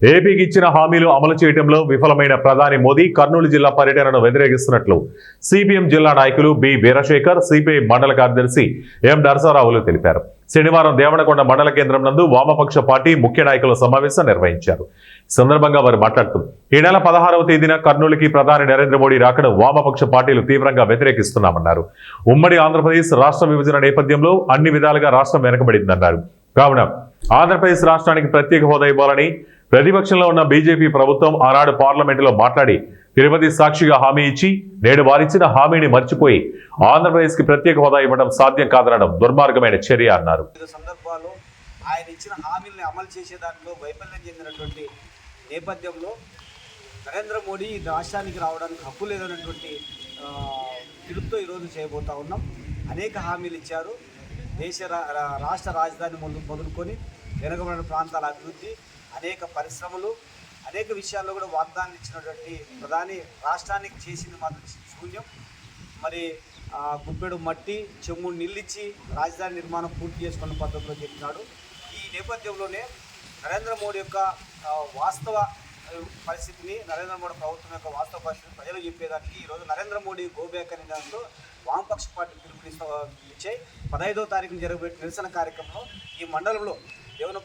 ఏపీకి ఇచ్చిన హామీలు అమలు చేయడంలో విఫలమైన ప్రధాని మోదీ కర్నూలు జిల్లా పర్యటనను వ్యతిరేకిస్తున్నట్లు సిపిఎం జిల్లా నాయకులు బి వీరశేఖర్, సిపిఐ మండల కార్యదర్శి ఎం నరసరావులు తెలిపారు. శనివారం దేవనకొండ మండల కేంద్రం నందు వామపక్ష పార్టీ ముఖ్య నాయకుల సమావేశం నిర్వహించారు. ఈ సందర్భంగా వారు మాట్లాడుతూ ఈ నెల 16వ తేదీన కర్నూలుకి ప్రధాని నరేంద్ర మోడీ రాకను వామపక్ష పార్టీలు తీవ్రంగా వ్యతిరేకిస్తున్నామన్నారు. ఉమ్మడి ఆంధ్రప్రదేశ్ రాష్ట్ర విభజన నేపథ్యంలో అన్ని విధాలుగా రాష్ట్రం వెనకబడిందన్నారు. కావున ఆంధ్రప్రదేశ్ రాష్ట్రానికి ప్రత్యేక హోదా ఇవ్వాలని ప్రతిపక్షంలో ఉన్న బీజేపీ ప్రభుత్వం ఆనాడు పార్లమెంటులో మాట్లాడి తిరుపతి సాక్షిగా హామీ ఇచ్చి నేడు వారిచ్చిన హామీని మర్చిపోయి ఆంధ్రప్రదేశ్ కి ప్రత్యేక హోదా ఇవ్వడం సాధ్యం కాదనడం దుర్మార్గమైన చర్య అన్నారు. సందర్భాల్లో ఆయన ఇచ్చిన హామీల్ని అమలు చేసే దాంట్లో వైఫల్యం చెందినటువంటి నేపథ్యంలో నరేంద్ర మోడీ రాష్ట్రానికి రావడానికి హక్కు లేదన్నటువంటి పిలుపుతో ఈరోజు చేయబోతా ఉన్నాం. అనేక హామీలు ఇచ్చారు. రాష్ట్ర రాజధాని మొదలుకొని వెనుకబడిన ప్రాంతాల అభివృద్ధి, అనేక పరిశ్రమలు, అనేక విషయాల్లో కూడా వాగ్దానం ఇచ్చినటువంటి ప్రధాని రాష్ట్రానికి చేసింది మాత్రం శూన్యం. మరి గుప్పెడు మట్టి, చెమ్ముడు నిల్లిచ్చి రాజధాని నిర్మాణం పూర్తి చేసుకున్న పద్ధతిలో చెప్పినాడు. ఈ నేపథ్యంలోనే నరేంద్ర మోడీ యొక్క వాస్తవ పరిస్థితిని, నరేంద్ర మోడీ ప్రభుత్వం యొక్క వాస్తవ పరిస్థితిని ప్రజలు చెప్పేదానికి ఈరోజు నరేంద్ర మోడీ గోబ్యాక్ అనే దాంట్లో వామపక్ష పార్టీ పిలుపునిచ్చాయి. 15వ తారీఖున జరగబెట్టిన నిరసన కార్యక్రమంలో ఈ మండలంలో